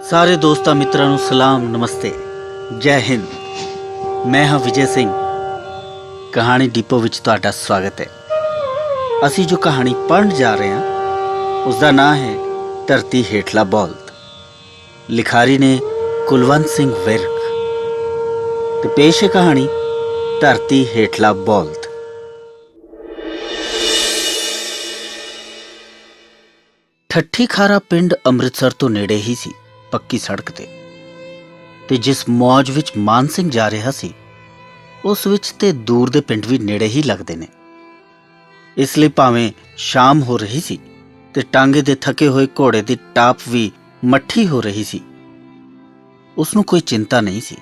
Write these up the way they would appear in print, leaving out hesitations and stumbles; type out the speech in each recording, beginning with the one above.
ਸਾਰੇ ਦੋਸਤਾਂ ਮਿੱਤਰਾਂ ਨੂੰ ਸਲਾਮ, ਨਮਸਤੇ, ਜੈ ਹਿੰਦ। ਮੈਂ ਹਾਂ ਵਿਜੇ ਸਿੰਘ। ਕਹਾਣੀ ਡਿਪੋ ਵਿੱਚ ਤੁਹਾਡਾ ਸਵਾਗਤ ਹੈ। ਅਸੀਂ ਜੋ ਕਹਾਣੀ ਪੜ੍ਹਨ ਜਾ ਰਹੇ ਹਾਂ ਉਸ ਦਾ ਨਾਂ ਹੈ ਧਰਤੀ ਹੇਠਲਾ ਬੋਲਦ। ਲਿਖਾਰੀ ਨੇ ਕੁਲਵੰਤ ਸਿੰਘ ਵਿਰਕ ਤੇ ਪੇਸ਼ ਹੈ ਕਹਾਣੀ ਧਰਤੀ ਹੇਠਲਾ ਬੋਲਦ। ਠੱਠੀ ਖਾਰਾ ਪਿੰਡ ਅੰਮ੍ਰਿਤਸਰ ਤੋਂ ਨੇੜੇ ਹੀ ਸੀ, ਪੱਕੀ ਸੜਕ ਤੇ ਜਿਸ ਮੌਜ ਵਿੱਚ ਮਾਨ ਸਿੰਘ ਜਾ ਰਿਹਾ ਸੀ ਉਸ ਵਿੱਚ ਤੇ ਦੂਰ ਦੇ ਪਿੰਡ ਵੀ ਨੇੜੇ ਹੀ ਲੱਗਦੇ ਨੇ। ਇਸ ਲਈ ਭਾਵੇਂ ਸ਼ਾਮ ਹੋ ਰਹੀ ਸੀ ਤੇ ਟਾਂਗੇ ਦੇ ਥਕੇ ਹੋਏ ਘੋੜੇ ਦੀ ਟਾਪ ਵੀ ਮੱਠੀ ਹੋ ਰਹੀ ਸੀ, ਉਸਨੂੰ ਕੋਈ ਚਿੰਤਾ ਨਹੀਂ ਸੀ।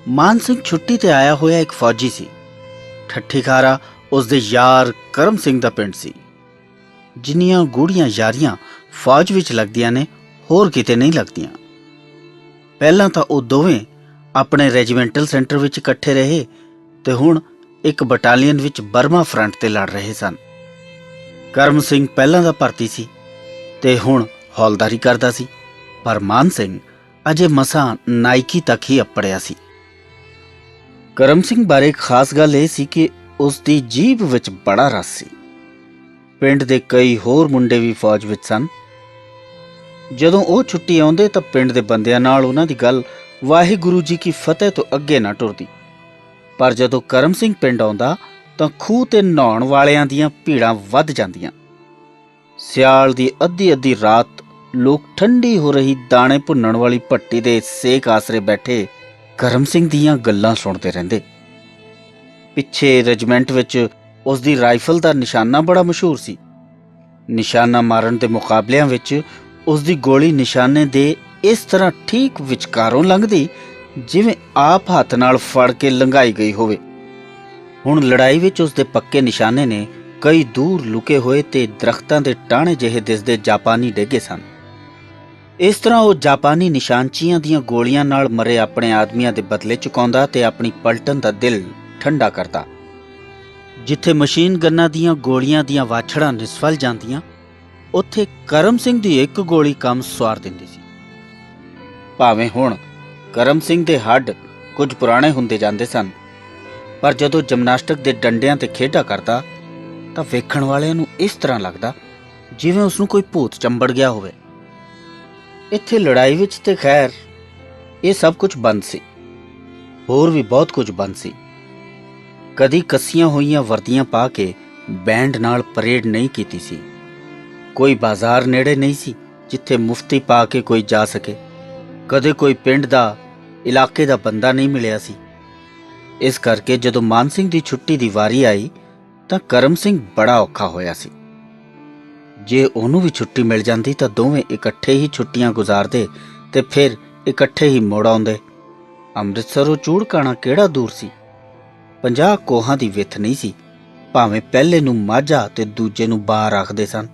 ਮਾਨ ਸਿੰਘ ਛੁੱਟੀ ਤੇ ਆਇਆ ਹੋਇਆ ਇੱਕ ਫੌਜੀ ਸੀ। ਠੱਠੀ ਖਾਰਾ ਉਸਦੇ ਯਾਰ ਕਰਮ ਸਿੰਘ ਦਾ ਪਿੰਡ ਸੀ। ਜਿੰਨੀਆਂ ਗੂੜੀਆਂ ਯਾਰੀਆਂ ਫੌਜ ਵਿੱਚ ਲੱਗਦੀਆਂ ਨੇ ਹੋਰ ਕਿਤੇ ਨਹੀਂ ਲੱਗਦੀਆਂ। ਪਹਿਲਾਂ ਤਾਂ ਉਹ ਦੋਵੇਂ ਆਪਣੇ ਰੈਜੀਮੈਂਟਲ ਸੈਂਟਰ ਵਿੱਚ ਇਕੱਠੇ ਰਹੇ ਤੇ ਹੁਣ ਇੱਕ ਬਟਾਲੀਅਨ ਵਿੱਚ ਬਰਮਾ ਫਰੰਟ ਤੇ ਲੜ ਰਹੇ ਸਨ। ਕਰਮ ਸਿੰਘ ਪਹਿਲਾਂ ਦਾ ਭਰਤੀ ਸੀ ਤੇ ਹੁਣ ਹੌਲਦਾਰੀ ਕਰਦਾ ਸੀ, ਪਰ ਮਾਨ ਸਿੰਘ ਅਜੇ ਮਸਾਂ ਨਾਇਕੀ ਤੱਕ ਹੀ ਅੱਪੜਿਆ ਸੀ। ਕਰਮ ਸਿੰਘ ਬਾਰੇ ਇੱਕ ਖਾਸ ਗੱਲ ਇਹ ਸੀ ਕਿ ਉਸ ਦੀ ਜੀਭ ਵਿੱਚ ਬੜਾ ਰਸ ਸੀ। ਪਿੰਡ ਦੇ ਕਈ ਹੋਰ ਮੁੰਡੇ ਵੀ ਫੌਜ ਵਿੱਚ ਸਨ। ਜਦੋਂ ਉਹ ਛੁੱਟੀ ਆਉਂਦੇ ਤਾਂ ਪਿੰਡ ਦੇ ਬੰਦਿਆਂ ਨਾਲ ਉਹਨਾਂ ਦੀ ਗੱਲ ਵਾਹਿਗੁਰੂ ਜੀ ਕੀ ਫਤਿਹ ਤੋਂ ਅੱਗੇ ਨਾ ਟੁਰਦੀ, ਪਰ ਜਦੋਂ ਕਰਮ ਸਿੰਘ ਪਿੰਡ ਆਉਂਦਾ ਤਾਂ ਖੂਹ ਤੇ ਨਹਾਉਣ ਵਾਲਿਆਂ ਦੀਆਂ ਭੀੜਾਂ ਵੱਧ ਜਾਂਦੀਆਂ। ਸਿਆਲ ਦੀ ਅੱਧੀ ਰਾਤ ਲੋਕ ਠੰਡੀ ਹੋ ਰਹੀ ਦਾਣੇ ਭੁੰਨਣ ਵਾਲੀ ਭੱਟੀ ਦੇ ਸੇਕ ਆਸਰੇ ਬੈਠੇ ਕਰਮ ਸਿੰਘ ਦੀਆਂ ਗੱਲਾਂ ਸੁਣਦੇ ਰਹਿੰਦੇ। ਪਿੱਛੇ ਰੈਜੀਮੈਂਟ ਵਿੱਚ ਉਸ ਦੀ ਰਾਈਫਲ ਦਾ ਨਿਸ਼ਾਨਾ ਬੜਾ ਮਸ਼ਹੂਰ ਸੀ। ਨਿਸ਼ਾਨਾ ਮਾਰਨ ਦੇ ਮੁਕਾਬਲਿਆਂ ਵਿੱਚ ਉਸ ਦੀ ਗੋਲੀ ਨਿਸ਼ਾਨੇ ਦੇ ਇਸ ਤਰ੍ਹਾਂ ਠੀਕ ਵਿਚਕਾਰੋਂ ਲੰਘਦੀ ਜਿਵੇਂ ਆਪ ਹੱਥ ਨਾਲ ਫੜ ਕੇ ਲੰਘਾਈ ਗਈ ਹੋਵੇ। ਹੁਣ ਲੜਾਈ ਵਿੱਚ ਉਸ ਦੇ ਪੱਕੇ ਨਿਸ਼ਾਨੇ ਨੇ ਕਈ ਦੂਰ ਲੁਕੇ ਹੋਏ ਤੇ ਦਰਖਤਾਂ ਦੇ ਟਾਹਣੇ ਜਿਹੇ ਦਿਸਦੇ ਜਾਪਾਨੀ ਡੇਗੇ ਸਨ। ਇਸ ਤਰ੍ਹਾਂ ਉਹ ਜਾਪਾਨੀ ਨਿਸ਼ਾਨਚੀਆਂ ਦੀਆਂ ਗੋਲੀਆਂ ਨਾਲ ਮਰੇ ਆਪਣੇ ਆਦਮੀਆਂ ਦੇ ਬਦਲੇ ਚੁਕਾਉਂਦਾ ਤੇ ਆਪਣੀ ਪਲਟਨ ਦਾ ਦਿਲ ਠੰਡਾ ਕਰਦਾ। ਜਿੱਥੇ ਮਸ਼ੀਨ ਗੰਨਾਂ ਦੀਆਂ ਗੋਲੀਆਂ ਦੀਆਂ ਵਾਛੜਾਂ ਨਿਸਫਲ ਜਾਂਦੀਆਂ, ਉੱਥੇ ਕਰਮ ਸਿੰਘ ਦੀ ਇੱਕ ਗੋਲੀ ਕੰਮ ਸਵਾਰ ਦਿੰਦੀ ਸੀ। ਭਾਵੇਂ ਹੁਣ ਕਰਮ ਸਿੰਘ ਦੇ ਹੱਡ ਕੁਝ ਪੁਰਾਣੇ ਹੁੰਦੇ ਜਾਂਦੇ ਸਨ, ਪਰ ਜਦੋਂ ਜਿਮਨਾਸਟਿਕ ਦੇ ਡੰਡਿਆਂ ਤੇ ਖੇਡਾਂ ਕਰਦਾ ਤਾਂ ਵੇਖਣ ਵਾਲਿਆਂ ਨੂੰ ਇਸ ਤਰ੍ਹਾਂ ਲੱਗਦਾ ਜਿਵੇਂ ਉਸਨੂੰ ਕੋਈ ਭੂਤ ਚੰਬੜ ਗਿਆ ਹੋਵੇ। ਇੱਥੇ ਲੜਾਈ ਵਿੱਚ ਤੇ ਖੈਰ ਇਹ ਸਭ ਕੁਝ ਬੰਦ ਸੀ, ਹੋਰ ਵੀ ਬਹੁਤ ਕੁਝ ਬੰਦ ਸੀ। ਕਦੀ ਕੱਸੀਆਂ ਹੋਈਆਂ ਵਰਦੀਆਂ ਪਾ ਕੇ ਬੈਂਡ ਨਾਲ ਪਰੇਡ ਨਹੀਂ ਕੀਤੀ ਸੀ। ਕੋਈ ਬਾਜ਼ਾਰ ਨੇੜੇ ਨਹੀਂ ਸੀ ਜਿੱਥੇ ਮੁਫਤੀ ਪਾ ਕੇ ਕੋਈ ਜਾ ਸਕੇ। ਕਦੇ ਕੋਈ ਪਿੰਡ ਦਾ ਇਲਾਕੇ ਦਾ ਬੰਦਾ ਨਹੀਂ ਮਿਲਿਆ ਸੀ। ਇਸ ਕਰਕੇ ਜਦੋਂ ਮਾਨ ਸਿੰਘ ਦੀ ਛੁੱਟੀ ਦੀ ਵਾਰੀ ਆਈ ਤਾਂ ਕਰਮ ਸਿੰਘ ਬੜਾ ਔਖਾ ਹੋਇਆ ਸੀ। ਜੇ ਉਹਨੂੰ ਵੀ ਛੁੱਟੀ ਮਿਲ ਜਾਂਦੀ ਤਾਂ ਦੋਵੇਂ ਇਕੱਠੇ ਹੀ ਛੁੱਟੀਆਂ ਗੁਜ਼ਾਰਦੇ ਤੇ ਫਿਰ ਇਕੱਠੇ ਹੀ ਮੁੜ ਆਉਂਦੇ। ਅੰਮ੍ਰਿਤਸਰੋਂ ਚੂੜਕਾਣਾ ਕਿਹੜਾ ਦੂਰ ਸੀ? 50 ਕੋਹਾਂ ਦੀ ਵਿੱਥ ਨਹੀਂ ਸੀ, ਭਾਵੇਂ ਪਹਿਲੇ ਨੂੰ ਮਾਝਾ ਤੇ ਦੂਜੇ ਨੂੰ ਬਾਹਰ ਆਖਦੇ ਸਨ।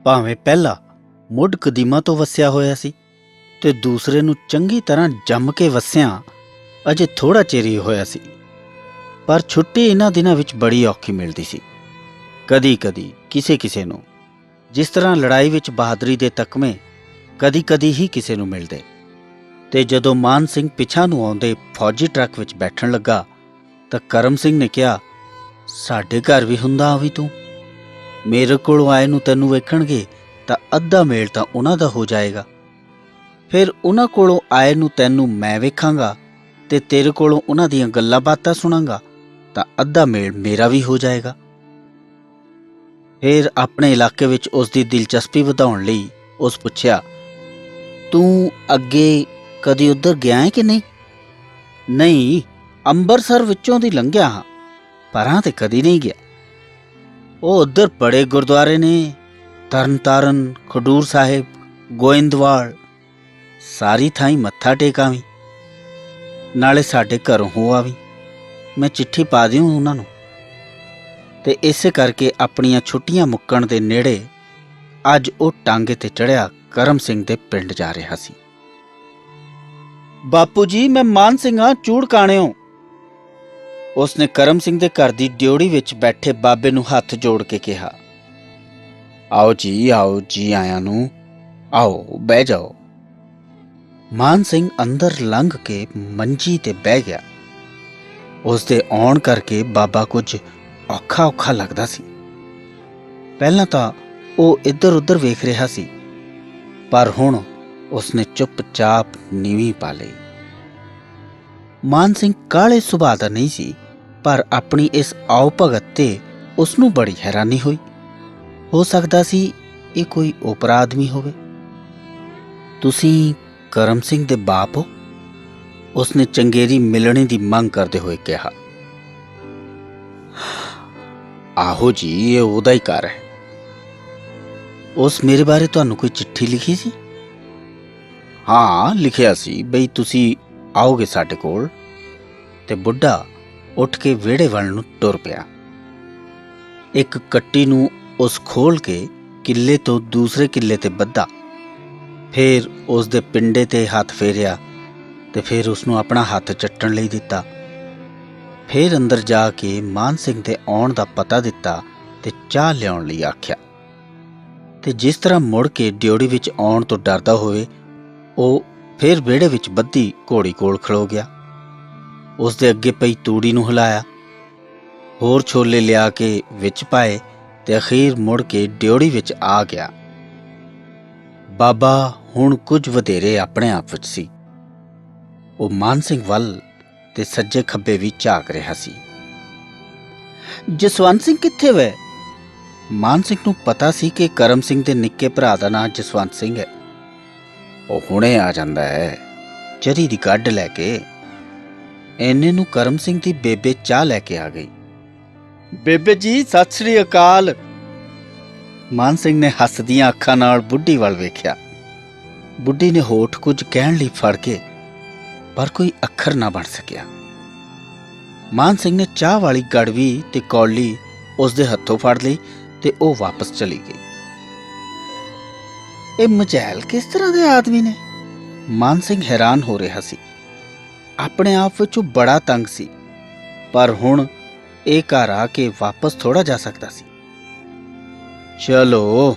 ਭਾਵੇਂ ਪਹਿਲਾ ਮੁੱਢ ਕਦੀਮਾ ਤੋਂ ਵਸਿਆ ਹੋਇਆ ਸੀ ਤੇ ਦੂਸਰੇ ਨੂੰ ਚੰਗੀ ਤਰ੍ਹਾਂ ਜੰਮ ਕੇ ਵਸਿਆ ਅਜੇ ਥੋੜ੍ਹਾ ਚਿਰ ਹੀ ਹੋਇਆ ਸੀ, ਪਰ ਛੁੱਟੀ ਇਹਨਾਂ ਦਿਨਾਂ ਵਿੱਚ ਬੜੀ ਔਖੀ ਮਿਲਦੀ ਸੀ। ਕਦੀ ਕਿਸੇ ਨੂੰ, ਜਿਸ ਤਰ੍ਹਾਂ ਲੜਾਈ ਵਿੱਚ ਬਹਾਦਰੀ ਦੇ ਤਕਮੇ ਕਦੀ ਹੀ ਕਿਸੇ ਨੂੰ ਮਿਲਦੇ। ਤੇ ਜਦੋਂ ਮਾਨ ਸਿੰਘ ਪਿਛਾਂ ਨੂੰ ਆਉਂਦੇ ਫੌਜੀ ਟਰੱਕ ਵਿੱਚ ਬੈਠਣ ਲੱਗਾ ਤਾਂ ਕਰਮ ਸਿੰਘ ਨੇ ਕਿਹਾ, ਸਾਡੇ ਘਰ ਵੀ ਹੁੰਦਾ ਆਵੀ ਤੂੰ। ਮੇਰੇ ਕੋਲੋਂ ਆਏ ਨੂੰ ਤੈਨੂੰ ਵੇਖਣਗੇ ਤਾਂ ਅੱਧਾ ਮੇਲ ਤਾਂ ਉਹਨਾਂ ਦਾ ਹੋ ਜਾਏਗਾ, ਫਿਰ ਉਹਨਾਂ ਕੋਲੋਂ ਆਏ ਨੂੰ ਤੈਨੂੰ ਮੈਂ ਵੇਖਾਂਗਾ ਤੇ ਤੇਰੇ ਕੋਲੋਂ ਉਹਨਾਂ ਦੀਆਂ ਗੱਲਾਂ ਬਾਤਾਂ ਸੁਣਾਂਗਾ ਤਾਂ ਅੱਧਾ ਮੇਲ ਮੇਰਾ ਵੀ ਹੋ ਜਾਏਗਾ। ਫਿਰ ਆਪਣੇ ਇਲਾਕੇ ਵਿੱਚ ਉਸ ਦੀ ਦਿਲਚਸਪੀ ਵਧਾਉਣ ਲਈ ਉਸ ਪੁੱਛਿਆ, ਤੂੰ ਅੱਗੇ ਕਦੀ ਉੱਧਰ ਗਿਆ ਹੈ ਕਿ ਨਹੀਂ? ਨਹੀਂ, ਅੰਮ੍ਰਿਤਸਰ ਵਿੱਚੋਂ ਦੀ ਲੰਘਿਆ ਹਾਂ, ਪਰਾਂ ਤੇ ਕਦੀ ਨਹੀਂ ਗਿਆ। ਉਹ ਉੱਧਰ ਬੜੇ ਗੁਰਦੁਆਰੇ ਨੇ, ਤਰਨਤਾਰਨ, ਖਡੂਰ ਸਾਹਿਬ, ਗੋਇੰਦਵਾਲ, ਸਾਰੀ ਥਾਈਂ ਮੱਥਾ ਟੇਕ ਆਵੀਂ, ਨਾਲੇ ਸਾਡੇ ਘਰੋਂ ਹੋ ਆਵੀਂ। ਮੈਂ ਚਿੱਠੀ ਪਾ ਦਿਓ ਉਹਨਾਂ ਨੂੰ। ਤੇ ਇਸੇ ਕਰਕੇ ਆਪਣੀਆਂ ਛੁੱਟੀਆਂ ਮੁੱਕਣ ਦੇ ਨੇੜੇ ਅੱਜ ਉਹ ਟਾਂਗੇ ਤੇ ਚੜ੍ਹਿਆ ਕਰਮ ਸਿੰਘ ਦੇ ਪਿੰਡ ਜਾ ਰਿਹਾ ਸੀ। ਬਾਪੂ ਜੀ, ਮੈਂ ਮਾਨ ਸਿੰਘ ਹਾਂ, ਚੂੜਕਾਣਿਓਂ। ਉਸਨੇ ਕਰਮ ਸਿੰਘ ਦੇ ਘਰ ਦੀ ਡਿਓੜੀ ਵਿੱਚ ਬੈਠੇ ਬਾਬੇ ਨੂੰ ਹੱਥ ਜੋੜ ਕੇ ਕਿਹਾ। आओ जी आया नू, आओ बह जाओ। मान सिंह अंदर लंघ के मंजी ते बह गया। उसदे आउण करके बाबा कुछ औखा औखा लगदा सी। पहलां तां ਉਹ ਇੱਧਰ ਉੱਧਰ ਵੇਖ ਰਿਹਾ ਸੀ, ਪਰ ਹੁਣ ਉਸਨੇ ਚੁੱਪਚਾਪ ਨੀਵੀਂ ਪਾ ਲਈ। ਮਾਨ ਸਿੰਘ ਕਾਹਲੇ ਸੁਭਾਅ ਦਾ ਨਹੀਂ ਸੀ, ਪਰ ਆਪਣੀ ਇਸ ਆਓ ਭਗਤ ਤੇ ਉਸਨੂੰ ਬੜੀ ਹੈਰਾਨੀ ਹੋਈ। ਹੋ ਸਕਦਾ ਸੀ ਇਹ ਕੋਈ ਓਪਰਾ ਆਦਮੀ ਹੋਵੇ। ਤੁਸੀਂ ਕਰਮ ਸਿੰਘ ਦੇ ਬਾਪ ਹੋ? ਉਸਨੇ ਚੰਗੇਰੀ ਮਿਲਣੇ ਦੀ ਮੰਗ ਕਰਦੇ ਹੋਏ ਕਿਹਾ। ਆਹੋ ਜੀ, ਇਹ ਉਹਦਾ ਹੀ ਘਰ ਹੈ। ਉਸ ਮੇਰੇ ਬਾਰੇ ਤੁਹਾਨੂੰ ਕੋਈ ਚਿੱਠੀ ਲਿਖੀ ਸੀ? ਹਾਂ, ਲਿਖਿਆ ਸੀ ਬਈ ਤੁਸੀਂ ਆਓਗੇ ਸਾਡੇ ਕੋਲ। ਤੇ ਬੁੱਢਾ ਉੱਠ ਕੇ ਵਿਹੜੇ ਵੱਲ ਨੂੰ ਟੁਰ ਪਿਆ। ਇੱਕ ਕੱਟੀ ਨੂੰ ਉਸ ਖੋਲ ਕੇ ਕਿੱਲੇ ਤੋਂ ਦੂਸਰੇ ਕਿੱਲੇ ਤੇ ਬੱਧਾ, ਫਿਰ ਉਸ ਦੇ ਪਿੰਡੇ ਤੇ ਹੱਥ ਫੇਰਿਆ ਤੇ ਫਿਰ ਉਸਨੂੰ ਆਪਣਾ ਹੱਥ ਚੱਟਣ ਲਈ ਦਿੱਤਾ। ਫਿਰ ਅੰਦਰ ਜਾ ਕੇ ਮਾਨ ਸਿੰਘ ਦੇ ਆਉਣ ਦਾ ਪਤਾ ਦਿੱਤਾ ਤੇ ਚਾਹ ਲਿਆਉਣ ਲਈ ਆਖਿਆ। ਤੇ ਜਿਸ ਤਰ੍ਹਾਂ ਮੁੜ ਕੇ ਡਿਓੜੀ ਵਿੱਚ ਆਉਣ ਤੋਂ ਡਰਦਾ ਹੋਵੇ, ਉਹ ਫਿਰ ਵਿਹੜੇ ਵਿੱਚ ਬੱਧੀ ਘੋੜੀ ਕੋਲ ਖਲੋ ਗਿਆ। ਉਸ ਦੇ ਅੱਗੇ ਪਈ ਤੂੜੀ ਨੂੰ ਹਿਲਾਇਆ, ਹੋਰ ਛੋਲੇ ਲਿਆ ਕੇ ਵਿੱਚ ਪਾਏ ਤੇ ਅਖੀਰ ਮੁੜ ਕੇ ਡਿਓੜੀ ਵਿੱਚ ਆ ਗਿਆ। ਬਾਬਾ ਹੁਣ ਕੁਝ ਵਧੇਰੇ ਆਪਣੇ ਆਪ ਵਿੱਚ ਸੀ। ਉਹ ਮਾਨ ਸਿੰਘ ਵੱਲ ਤੇ ਸੱਜੇ ਖੱਬੇ ਵੀ ਝਾਕ ਰਿਹਾ ਸੀ। ਜਸਵੰਤ ਸਿੰਘ ਕਿੱਥੇ ਵੇ? ਮਾਨ ਸਿੰਘ ਨੂੰ ਪਤਾ ਸੀ ਕਿ ਕਰਮ ਸਿੰਘ ਦੇ ਨਿੱਕੇ ਭਰਾ ਦਾ ਨਾਂ ਜਸਵੰਤ ਸਿੰਘ ਹੈ। ਉਹ ਹੁਣੇ ਆ ਜਾਂਦਾ ਹੈ, ਚਰੀ ਦੀ ਗੱਡ ਲੈ ਕੇ। ਇੰਨੇ ਨੂੰ ਕਰਮ ਸਿੰਘ ਦੀ ਬੇਬੇ ਚਾਹ ਲੈ ਕੇ ਆ ਗਈ। ਬੇਬੇ ਜੀ, ਸਤਿ ਸ੍ਰੀ ਅਕਾਲ। ਮਾਨ ਸਿੰਘ ਨੇ ਹੱਸਦੀਆਂ ਅੱਖਾਂ ਨਾਲ ਬੁੱਢੀ ਵੱਲ ਵੇਖਿਆ। ਬੁੱਢੀ ਨੇ ਹੋਠ ਕੁਝ ਕਹਿਣ ਲਈ ਫੜ ਕੇ, ਪਰ ਕੋਈ ਅੱਖਰ ਨਾ ਬਣ ਸਕਿਆ। ਮਾਨ ਸਿੰਘ ਨੇ ਚਾਹ ਵਾਲੀ ਗੜਵੀ ਤੇ ਕੌਲੀ ਉਸਦੇ ਹੱਥੋਂ ਫੜ ਲਈ ਤੇ ਉਹ ਵਾਪਸ ਚਲੀ ਗਈ। ਇਹ ਮਝੈਲ ਕਿਸ ਤਰ੍ਹਾਂ ਦੇ ਆਦਮੀ ਨੇ? ਮਾਨ ਸਿੰਘ ਹੈਰਾਨ ਹੋ ਰਿਹਾ ਸੀ। ਆਪਣੇ ਆਪ ਵਿੱਚ ਉਹ ਬੜਾ ਤੰਗ ਸੀ, ਪਰ ਹੁਣ ਇਹ ਘਰ ਆ ਕੇ ਵਾਪਸ ਥੋੜਾ ਜਾ ਸਕਦਾ ਸੀ। ਚਲੋ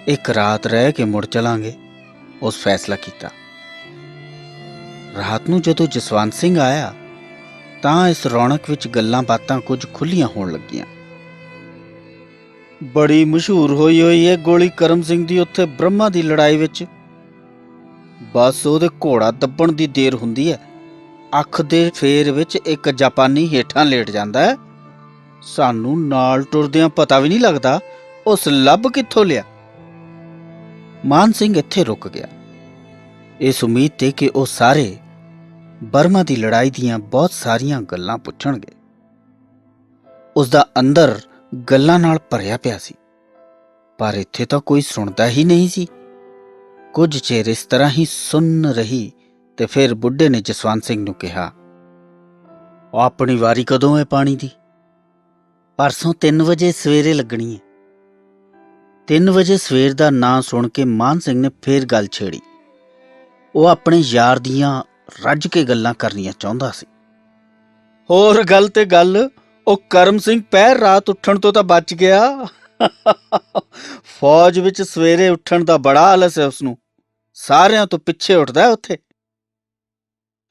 ਇੱਕ ਰਾਤ ਰਹਿ ਕੇ ਮੁੜ ਚਲਾਂਗੇ, ਉਸ ਫੈਸਲਾ ਕੀਤਾ। ਰਾਤ ਨੂੰ ਜਦੋਂ ਜਸਵੰਤ ਸਿੰਘ ਆਇਆ ਤਾਂ ਇਸ ਰੌਣਕ ਵਿੱਚ ਗੱਲਾਂ ਬਾਤਾਂ ਕੁਝ ਖੁੱਲੀਆਂ ਹੋਣ ਲੱਗੀਆਂ। ਬੜੀ ਮਸ਼ਹੂਰ ਹੋਈ ਹੈ ਗੋਲੀ ਕਰਮ ਸਿੰਘ ਦੀ ਉੱਥੇ ਬ੍ਰਹਮਾ ਦੀ ਲੜਾਈ ਵਿੱਚ। ਬਸ ਉਹਦੇ ਘੋੜਾ ਦੱਬਣ ਦੀ ਦੇਰ ਹੁੰਦੀ ਹੈ, ਅੱਖ ਦੇ ਫੇਰ ਵਿੱਚ ਇੱਕ ਜਾਪਾਨੀ ਹੇਠਾਂ ਲੇਟ ਜਾਂਦਾ ਹੈ। ਸਾਨੂੰ ਨਾਲ ਟੁਰਦਿਆਂ ਪਤਾ ਵੀ ਨਹੀਂ ਲੱਗਦਾ ਉਸ ਲੱਭ ਕਿੱਥੋਂ ਲਿਆ। ਮਾਨ ਸਿੰਘ ਇੱਥੇ ਰੁਕ ਗਿਆ, ਇਸ ਉਮੀਦ ਤੇ ਕਿ ਉਹ ਸਾਰੇ ਬਰਮਾ ਦੀ ਲੜਾਈ ਦੀਆਂ ਬਹੁਤ ਸਾਰੀਆਂ ਗੱਲਾਂ ਪੁੱਛਣਗੇ। ਉਸਦਾ ਅੰਦਰ ਗੱਲਾਂ ਨਾਲ ਭਰਿਆ ਪਿਆ ਸੀ, ਪਰ ਇੱਥੇ ਤਾਂ ਕੋਈ ਸੁਣਦਾ ਹੀ ਨਹੀਂ ਸੀ। ਕੁਝ ਚਿਰ ਇਸ ਤਰ੍ਹਾਂ ਹੀ ਸੁੰਨ ਰਹੀ ਤੇ ਫਿਰ ਬੁੱਢੇ ਨੇ ਜਸਵੰਤ ਸਿੰਘ ਨੂੰ ਕਿਹਾ, ਆਪਣੀ ਵਾਰੀ ਕਦੋਂ ਹੈ ਪਾਣੀ ਦੀ? ਪਰਸੋਂ 3 ਵਜੇ ਸਵੇਰੇ ਲੱਗਣੀ ਹੈ। 3 ਵਜੇ ਸਵੇਰ ਦਾ ਨਾਂ ਸੁਣ ਕੇ ਮਾਨ ਸਿੰਘ ਨੇ ਫੇਰ ਗੱਲ ਛੇੜੀ। ਉਹ ਆਪਣੇ ਯਾਰ ਦੀਆਂ ਰੱਜ ਕੇ ਗੱਲਾਂ ਕਰਨੀਆਂ ਚਾਹੁੰਦਾ ਸੀ। ਹੋਰ ਗੱਲ ਤੇ ਗੱਲ, ਉਹ ਕਰਮ ਸਿੰਘ ਪਹਿਰ ਰਾਤ ਉੱਠਣ ਤੋਂ ਤਾਂ ਬਚ ਗਿਆ। ਫੌਜ ਵਿੱਚ ਸਵੇਰੇ ਉੱਠਣ ਦਾ ਬੜਾ ਆਲਸ ਹੈ ਉਸਨੂੰ, ਸਾਰਿਆਂ ਤੋਂ ਪਿੱਛੇ ਉੱਠਦਾ ਉੱਥੇ।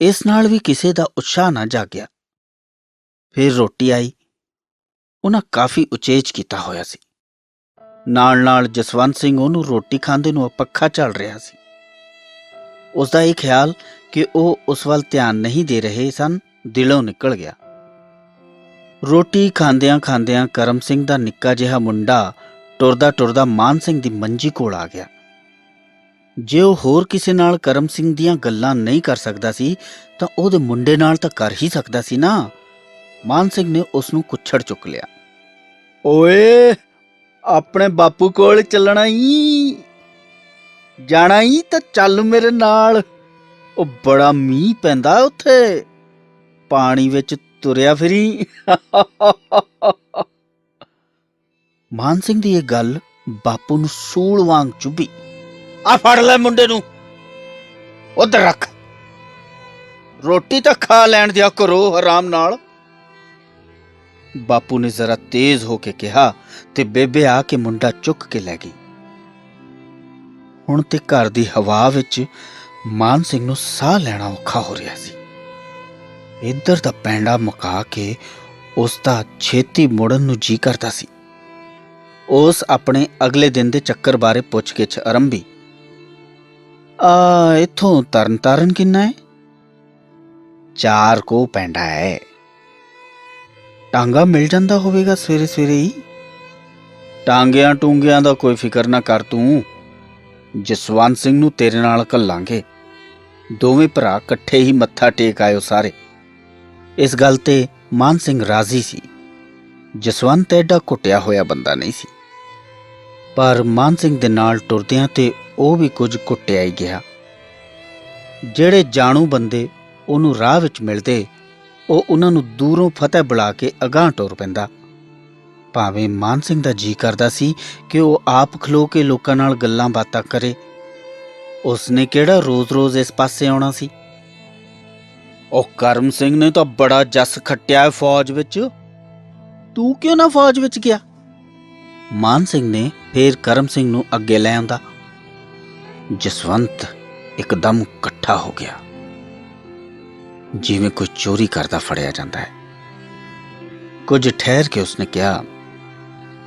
ਇਸ ਨਾਲ ਵੀ ਕਿਸੇ ਦਾ ਉਤਸ਼ਾਹ ਨਾ ਜਾਗਿਆ। ਫਿਰ ਰੋਟੀ ਆਈ। ਉਹਨਾਂ ਕਾਫੀ ਉਚੇਚ ਕੀਤਾ ਹੋਇਆ ਸੀ। ਨਾਲ ਨਾਲ ਜਸਵੰਤ ਸਿੰਘ ਉਹਨੂੰ ਰੋਟੀ ਖਾਂਦੇ ਨੂੰ ਪੱਖਾ ਝੱਲ ਰਿਹਾ ਸੀ। ਉਸਦਾ ਇਹ ਖਿਆਲ ਕਿ ਉਹ ਉਸ ਵੱਲ ਧਿਆਨ ਨਹੀਂ ਦੇ ਰਹੇ ਸਨ ਦਿਲੋਂ ਨਿਕਲ ਗਿਆ। ਰੋਟੀ ਖਾਂਦਿਆਂ ਖਾਂਦਿਆਂ ਕਰਮ ਸਿੰਘ ਦਾ ਨਿੱਕਾ ਜਿਹਾ ਮੁੰਡਾ ਟੁਰਦਾ ਟੁਰਦਾ ਮਾਨ ਸਿੰਘ ਦੀ ਮੰਜੀ ਕੋਲ ਆ ਗਿਆ। ਜੇ ਉਹ ਹੋਰ ਕਿਸੇ ਨਾਲ ਕਰਮ ਸਿੰਘ ਦੀਆਂ ਗੱਲਾਂ ਨਹੀਂ ਕਰ ਸਕਦਾ ਸੀ ਤਾਂ ਉਹਦੇ ਮੁੰਡੇ ਨਾਲ ਤਾਂ ਕਰ ਹੀ ਸਕਦਾ ਸੀ ਨਾ। ਮਾਨ ਸਿੰਘ ਨੇ ਉਸ ਨੂੰ ਕੁੱਛੜ ਚੁੱਕ ਲਿਆ। ਓਏ, ਆਪਣੇ ਬਾਪੂ ਕੋਲ ਚੱਲਣਾ ਈ? ਜਾਣਾ ਈ ਤਾਂ ਚੱਲ ਮੇਰੇ ਨਾਲ। ਉਹ ਬੜਾ ਮੀਂਹ ਪੈਂਦਾ ਉੱਥੇ, ਪਾਣੀ ਵਿੱਚ ਤੁਰਿਆ ਫਿਰੀ। ਮਾਨ ਸਿੰਘ ਦੀ ਇਹ ਗੱਲ ਬਾਪੂ ਨੂੰ ਸੂਲ ਵਾਂਗ ਚੁੱਭੀ। ਆ ਫੜ ਲੈ ਮੁੰਡੇ ਨੂੰ, ਉੱਧਰ ਰੱਖ, ਰੋਟੀ ਤਾਂ ਖਾ ਲੈਣ ਦਿਆ ਕਰੋ ਆਰਾਮ ਨਾਲ। ਬਾਪੂ ਨੇ ਜ਼ਰਾ ਤੇਜ਼ ਹੋ ਕੇ ਕਿਹਾ ਤੇ ਬੇਬੇ ਆ ਕੇ ਮੁੰਡਾ ਚੁੱਕ ਕੇ ਲੈ ਗਈ। ਹੁਣ ਤੇ ਘਰ ਦੀ ਹਵਾ ਵਿੱਚ ਮਾਨ ਸਿੰਘ ਨੂੰ ਸਾਹ ਲੈਣਾ ਔਖਾ ਹੋ ਰਿਹਾ ਸੀ। ਇੱਧਰ ਦਾ ਪੈਂਡਾ ਮੁਕਾ ਕੇ ਉਸ ਦਾ ਛੇਤੀ ਮੁੜਨ ਨੂੰ ਜੀ ਕਰਦਾ ਸੀ। ਉਸ ਆਪਣੇ ਅਗਲੇ ਦਿਨ ਦੇ ਚੱਕਰ ਬਾਰੇ ਪੁੱਛ-ਗਿੱਛ ਆਰੰਭੀ। ਇੱਥੋਂ ਤਰਨ ਤਾਰਨ ਕਿੰਨਾ ਹੈ? 4 ਕੋਹ ਪੈਂਡਾ ਹੈ। ਟਾਂਗਾ ਮਿਲ ਜਾਂਦਾ ਹੋਵੇਗਾ ਸਵੇਰੇ ਸਵੇਰੇ ਹੀ। ਟਾਂਗਿਆਂ ਟੂੰਗਿਆਂ ਦਾ ਕੋਈ ਫਿਕਰ ਨਾ ਕਰ ਤੂੰ, ਜਸਵੰਤ ਸਿੰਘ ਨੂੰ ਤੇਰੇ ਨਾਲ ਘੱਲਾਂਗੇ। ਦੋਵੇਂ ਭਰਾ ਇਕੱਠੇ ਹੀ ਮੱਥਾ ਟੇਕ ਆਇਓ ਸਾਰੇ। ਇਸ ਗੱਲ ਤੇ ਮਾਨ ਸਿੰਘ ਰਾਜ਼ੀ ਸੀ। ਜਸਵੰਤ ਐਡਾ ਘੁੱਟਿਆ ਹੋਇਆ ਬੰਦਾ ਨਹੀਂ ਸੀ, ਪਰ ਮਾਨ ਸਿੰਘ ਦੇ ਨਾਲ ਟੁਰਦਿਆਂ ਤੇ ਉਹ ਵੀ ਕੁਝ ਘੁੱਟਿਆ ਹੀ ਗਿਆ। ਜਿਹੜੇ ਜਾਣੂ ਬੰਦੇ ਉਹਨੂੰ ਰਾਹ ਵਿੱਚ ਮਿਲਦੇ, ਉਹ ਉਹਨਾਂ ਨੂੰ ਦੂਰੋਂ ਫਤਿਹ ਬੁਲਾ ਕੇ ਅਗਾਂਹ ਟੁਰ ਪੈਂਦਾ। ਭਾਵੇਂ ਮਾਨ ਸਿੰਘ ਦਾ ਜੀ ਕਰਦਾ ਸੀ ਕਿ ਉਹ ਆਪ ਖਲੋ ਕੇ ਲੋਕਾਂ ਨਾਲ ਗੱਲਾਂ ਬਾਤਾਂ ਕਰੇ। ਉਸਨੇ ਕਿਹੜਾ ਰੋਜ਼-ਰੋਜ਼ ਇਸ ਪਾਸੇ ਆਉਣਾ ਸੀ। ਉਹ ਕਰਮ ਸਿੰਘ ਨੇ ਤਾਂ ਬੜਾ ਜੱਸ ਖੱਟਿਆ ਹੈ ਫੌਜ ਵਿੱਚ, ਤੂੰ ਕਿਉਂ ਨਾ ਫੌਜ ਵਿੱਚ ਗਿਆ? ਮਾਨ ਸਿੰਘ ਨੇ ਫੇਰ ਕਰਮ ਸਿੰਘ ਨੂੰ ਅੱਗੇ ਲੈ ਆਂਦਾ। ਜਸਵੰਤ ਇੱਕਦਮ ਇਕੱਠਾ ਹੋ ਗਿਆ, ਜਿਵੇਂ ਕੋਈ ਚੋਰੀ ਕਰਦਾ ਫੜਿਆ ਜਾਂਦਾ ਹੈ। ਕੁਝ ਠਹਿਰ ਕੇ ਉਸਨੇ ਕਿਹਾ,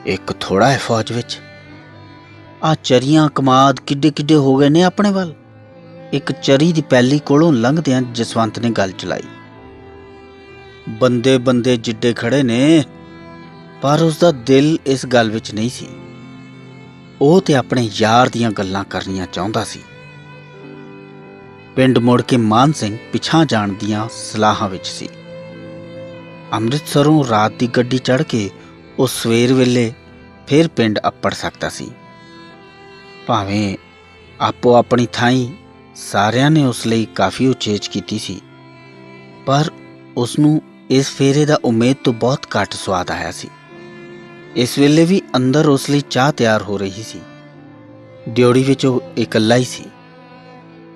ਇੱਕ ਥੋੜਾ ਹੈ ਫੌਜ ਵਿੱਚ। ਆ ਚਰੀਆਂ ਕਮਾਦ ਕਿੱਡੇ ਕਿੱਡੇ ਹੋ ਗਏ ਨੇ ਆਪਣੇ ਵੱਲ। ਇੱਕ ਚਰੀ ਦੀ ਪੈਲੀ ਕੋਲੋਂ ਲੰਘਦਿਆਂ ਜਸਵੰਤ ਨੇ ਗੱਲ ਚਲਾਈ। ਬੰਦੇ ਬੰਦੇ ਜਿੱਡੇ ਖੜੇ ਨੇ, ਪਰ ਉਸਦਾ ਦਿਲ ਇਸ ਗੱਲ ਵਿੱਚ ਨਹੀਂ ਸੀ। ਉਹ ਤੇ ਆਪਣੇ ਯਾਰ ਦੀਆਂ ਗੱਲਾਂ ਕਰਨੀਆਂ ਚਾਹੁੰਦਾ ਸੀ। ਪਿੰਡ ਮੁੜ ਕੇ ਮਾਨ ਸਿੰਘ ਪਿਛਾਂ ਜਾਣ ਦੀਆਂ ਸਲਾਹਾਂ ਵਿੱਚ ਸੀ। ਅੰਮ੍ਰਿਤਸਰੋਂ ਰਾਤ ਦੀ ਗੱਡੀ ਚੜ੍ਹ ਕੇ ਉਹ ਸਵੇਰ ਵੇਲੇ ਫਿਰ ਪਿੰਡ ਅੱਪੜ ਸਕਦਾ ਸੀ। ਭਾਵੇਂ ਆਪੋ ਆਪਣੀ ਥਾਈਂ ਸਾਰਿਆਂ ਨੇ ਉਸ ਲਈ ਕਾਫੀ ਉਚੇਚ ਕੀਤੀ ਸੀ, ਪਰ ਉਸਨੂੰ ਇਸ ਫੇਰੇ ਦਾ ਉਮੀਦ ਤੋਂ ਬਹੁਤ ਘੱਟ ਸਵਾਦ ਆਇਆ ਸੀ। ਇਸ ਵੇਲੇ ਵੀ ਅੰਦਰ ਉਸ ਲਈ ਚਾਹ ਤਿਆਰ ਹੋ ਰਹੀ ਸੀ। ਡਿਓੜੀ ਵਿੱਚ ਉਹ ਇਕੱਲਾ ਹੀ ਸੀ।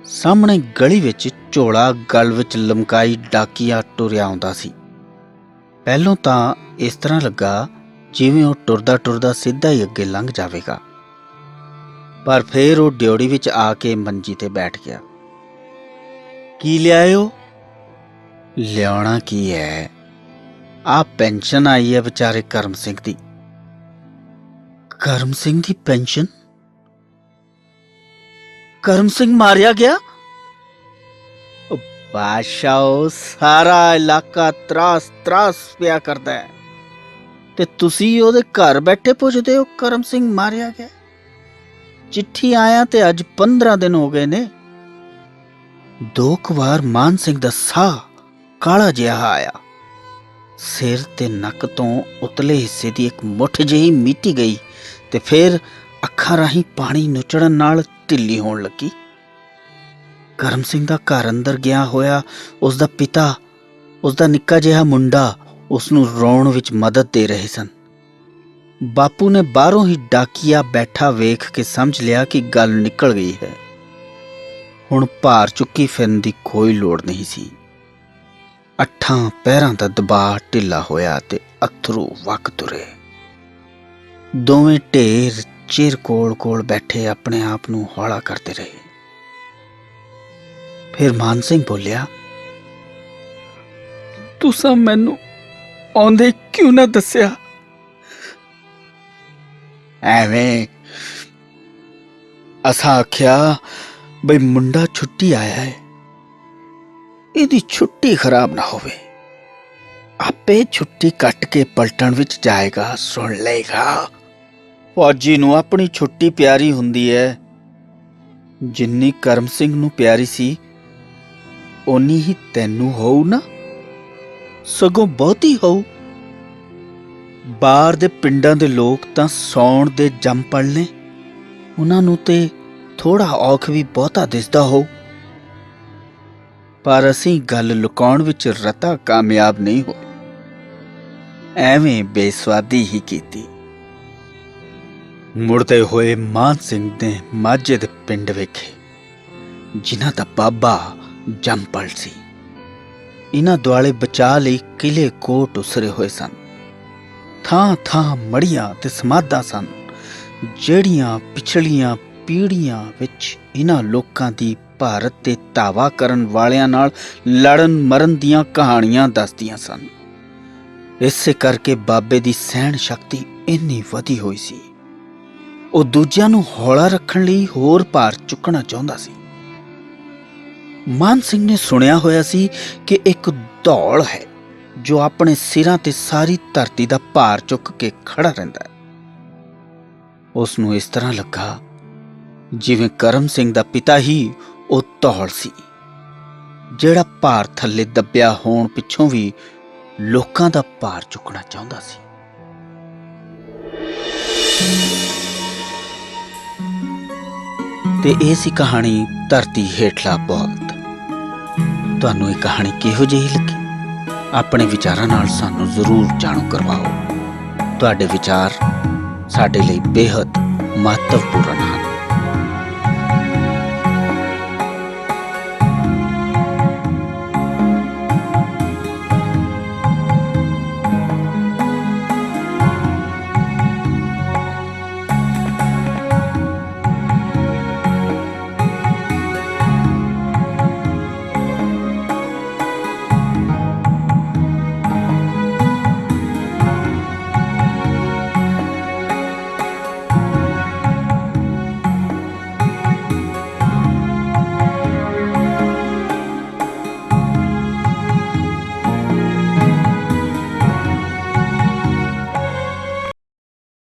ਸਾਹਮਣੇ ਗਲੀ ਵਿੱਚ ਝੋਲਾ ਗਲ ਵਿੱਚ ਲਮਕਾਈ ਡਾਕੀਆ ਟੁਰਿਆ ਆਉਂਦਾ ਸੀ। ਪਹਿਲੋਂ ਤਾਂ ਇਸ ਤਰ੍ਹਾਂ ਲੱਗਾ ਜਿਵੇਂ ਉਹ ਟੁਰਦਾ ਟੁਰਦਾ ਸਿੱਧਾ ਹੀ ਅੱਗੇ ਲੰਘ ਜਾਵੇਗਾ, ਪਰ ਫੇਰ ਉਹ ਡਿਓੜੀ ਵਿੱਚ ਆ ਕੇ ਮੰਜੀ ਤੇ ਬੈਠ ਗਿਆ। ਕੀ ਲਿਆਇਓ? ਲਿਆਉਣਾ ਕੀ ਹੈ, ਆ ਪੈਨਸ਼ਨ ਆਈ ਹੈ ਵਿਚਾਰੇ ਕਰਮ ਸਿੰਘ ਦੀ। ਕਰਮ ਸਿੰਘ ਦੀ ਪੈਨਸ਼ਨ? ਕਰਮ ਸਿੰਘ ਮਾਰਿਆ ਗਿਆ? ਬਾਦਸ਼ਾਹ, ਸਾਰਾ ਇਲਾਕਾ ਤਰਾਸ ਤਰਾਸ ਪਿਆ ਕਰਦਾ ਹੈ ਤੇ ਤੁਸੀਂ ਉਹਦੇ ਘਰ ਬੈਠੇ ਪੁੱਛਦੇ ਹੋ ਕਰਮ ਸਿੰਘ ਮਾਰਿਆ ਗਿਆ? ਚਿੱਠੀ ਆਇਆ ਤੇ ਅੱਜ 15 ਦਿਨ ਹੋ ਗਏ ਨੇ। 2 ਵਾਰ ਮਾਨ ਸਿੰਘ ਦਾ ਸਾਹ ਕਾਲਾ ਜਿਹਾ ਆਇਆ। ਸਿਰ ਤੇ ਨੱਕ ਤੋਂ ਉਤਲੇ ਹਿੱਸੇ ਦੀ ਇੱਕ ਮੁੱਠ ਜਿਹੀ ਮੀਟੀ ਗਈ ਤੇ ਫਿਰ ਅੱਖਾਂ ਰਾਹੀਂ ਪਾਣੀ ਨੁਚੜਨ ਨਾਲ ਢਿੱਲੀ ਹੋਣ ਲੱਗੀ। ਕਰਮ ਸਿੰਘ ਦਾ ਘਰ ਅੰਦਰ ਗਿਆ ਹੋਇਆ ਉਸਦਾ ਪਿਤਾ, ਉਸਦਾ ਨਿੱਕਾ ਜਿਹਾ ਮੁੰਡਾ ਉਸਨੂੰ ਰੋਣ ਵਿੱਚ ਮਦਦ ਦੇ ਰਹੇ ਸਨ। ਬਾਪੂ ਨੇ ਬਾਹਰੋਂ ਹੀ ਡਾਕੀਆ ਬੈਠਾ ਵੇਖ ਕੇ ਸਮਝ ਲਿਆ ਕਿ ਗੱਲ ਨਿਕਲ ਗਈ ਹੈ। ਹੁਣ ਭਾਰ ਚੁੱਕੀ ਫਿਰਨ ਦੀ ਕੋਈ ਲੋੜ ਨਹੀਂ ਸੀ। ਅੱਠਾਂ ਪੈਰਾਂ ਦਾ ਦਬਾਅ ਢਿੱਲਾ ਹੋਇਆ ਤੇ ਅੱਥਰੂ ਵਗ ਤੁਰੇ। ਦੋਵੇਂ ਢੇਰ ਚਿਰ ਕੋਲ ਕੋਲ ਬੈਠੇ ਆਪਣੇ ਆਪ ਨੂੰ ਹੌਲਾ ਕਰਦੇ ਰਹੇ। ਫਿਰ ਮਾਨ ਸਿੰਘ ਬੋਲਿਆ, ਤੁਸੀਂ ਮੈਨੂੰ ਆਉਂਦੇ ਕਿਉਂ ਨਾ ਦੱਸਿਆ? ਐਵੇਂ ਅਸਾਂ ਆਖਿਆ ਬਈ ਮੁੰਡਾ ਛੁੱਟੀ ਆਇਆ ਹੈ, ਇਹਦੀ ਛੁੱਟੀ ਖਰਾਬ ਨਾ ਹੋਵੇ। ਆਪੇ ਛੁੱਟੀ ਕੱਟ ਕੇ ਪਲਟਣ ਵਿੱਚ ਜਾਏਗਾ, ਸੁਣ ਲਏਗਾ। ਫੌਜੀ ਨੂੰ ਆਪਣੀ ਛੁੱਟੀ ਪਿਆਰੀ ਹੁੰਦੀ ਹੈ। ਜਿੰਨੀ ਕਰਮ ਸਿੰਘ ਨੂੰ ਪਿਆਰੀ ਸੀ ਓਨੀ ਹੀ ਤੈਨੂੰ ਹੋਊ ਨਾ, ਸਗੋਂ ਬਹੁਤੀ ਹੋਊ। ਬਾਹਰ ਦੇ ਪਿੰਡਾਂ ਦੇ ਲੋਕ ਤਾਂ ਸੌਣ ਦੇ ਜੰਮ ਪੜਨੇ, ਉਹਨਾਂ ਨੂੰ ਤੇ ਥੋੜਾ ਔਖ ਵੀ ਬਹੁਤਾ ਦਿਸਦਾ ਹੋਊ, ਪਰ ਅਸੀਂ ਗੱਲ ਲੁਕਾਉਣ ਵਿੱਚ ਰਤਾ ਕਾਮਯਾਬ ਨਹੀਂ ਹੋਏ। ਐਵੇਂ ਬੇਸਵਾਦੀ ਹੀ ਕੀਤੀ। ਮੁੜਦੇ ਹੋਏ ਮਾਨ ਸਿੰਘ ਨੇ ਮਾਝੇ ਦੇ ਪਿੰਡ ਵੇਖੇ, ਜਿਨ੍ਹਾਂ ਦਾ ਬਾਬਾ ਜੰਮਪਲ ਸੀ। ਇਹਨਾਂ ਦੁਆਲੇ ਬਚਾ ਲਈ ਕਿਲੇ ਕੋਟ ਉਸਰੇ ਹੋਏ ਸਨ। ਥਾਂ ਥਾਂ ਮੜੀਆਂ ਤੇ ਸਮਾਧਾਂ ਸਨ, ਜਿਹੜੀਆਂ ਪਿਛਲੀਆਂ ਪੀੜ੍ਹੀਆਂ ਵਿੱਚ ਇਹਨਾਂ ਲੋਕਾਂ ਦੀ ਭਾਰਤ 'ਤੇ ਧਾਵਾ ਕਰਨ ਵਾਲਿਆਂ ਨਾਲ ਲੜਨ ਮਰਨ ਦੀਆਂ ਕਹਾਣੀਆਂ ਦੱਸਦੀਆਂ ਸਨ। ਇਸੇ ਕਰਕੇ ਬਾਬੇ ਦੀ ਸਹਿਣ ਸ਼ਕਤੀ ਇੰਨੀ ਵਧੀ ਹੋਈ ਸੀ। ਉਹ ਦੂਜਿਆਂ ਨੂੰ ਹੌਲਾ ਰੱਖਣ ਲਈ ਹੋਰ ਭਾਰ ਚੁੱਕਣਾ ਚਾਹੁੰਦਾ ਸੀ। ਮਾਨ ਸਿੰਘ ਨੇ ਸੁਣਿਆ ਹੋਇਆ ਸੀ ਕਿ ਇੱਕ ਧੌਲ ਹੈ ਜੋ ਆਪਣੇ ਸਿਰਾਂ ਤੇ ਸਾਰੀ ਧਰਤੀ ਦਾ ਭਾਰ ਚੁੱਕ ਕੇ ਖੜਾ ਰਹਿੰਦਾ ਹੈ। ਉਸ ਨੂੰ ਇਸ ਤਰ੍ਹਾਂ ਲੱਗਾ ਜਿਵੇਂ ਕਰਮ ਸਿੰਘ ਦਾ ਪਿਤਾ ਹੀ ਉਹ ਧੌਲ ਸੀ, ਜਿਹੜਾ ਭਾਰ ਥੱਲੇ ਦੱਬਿਆ ਹੋਣ ਪਿੱਛੋਂ ਵੀ ਲੋਕਾਂ ਦਾ ਭਾਰ ਚੁੱਕਣਾ ਚਾਹੁੰਦਾ ਸੀ। ਤੇ ਇਹ ਸੀ ਕਹਾਣੀ ਧਰਤੀ ਹੇਠਲਾ ਬੋਲਦ। ਤੁਹਾਨੂੰ ਇਹ ਕਹਾਣੀ ਕਿਹੋ ਜਿਹੀ ਲੱਗੀ? ਆਪਣੇ ਵਿਚਾਰਾਂ ਨਾਲ ਸਾਨੂੰ ਜ਼ਰੂਰ ਜਾਣੂ ਕਰਵਾਓ। ਤੁਹਾਡੇ ਵਿਚਾਰ ਸਾਡੇ ਲਈ ਬੇਹੱਦ ਮਹੱਤਵਪੂਰਨ ਹਨ।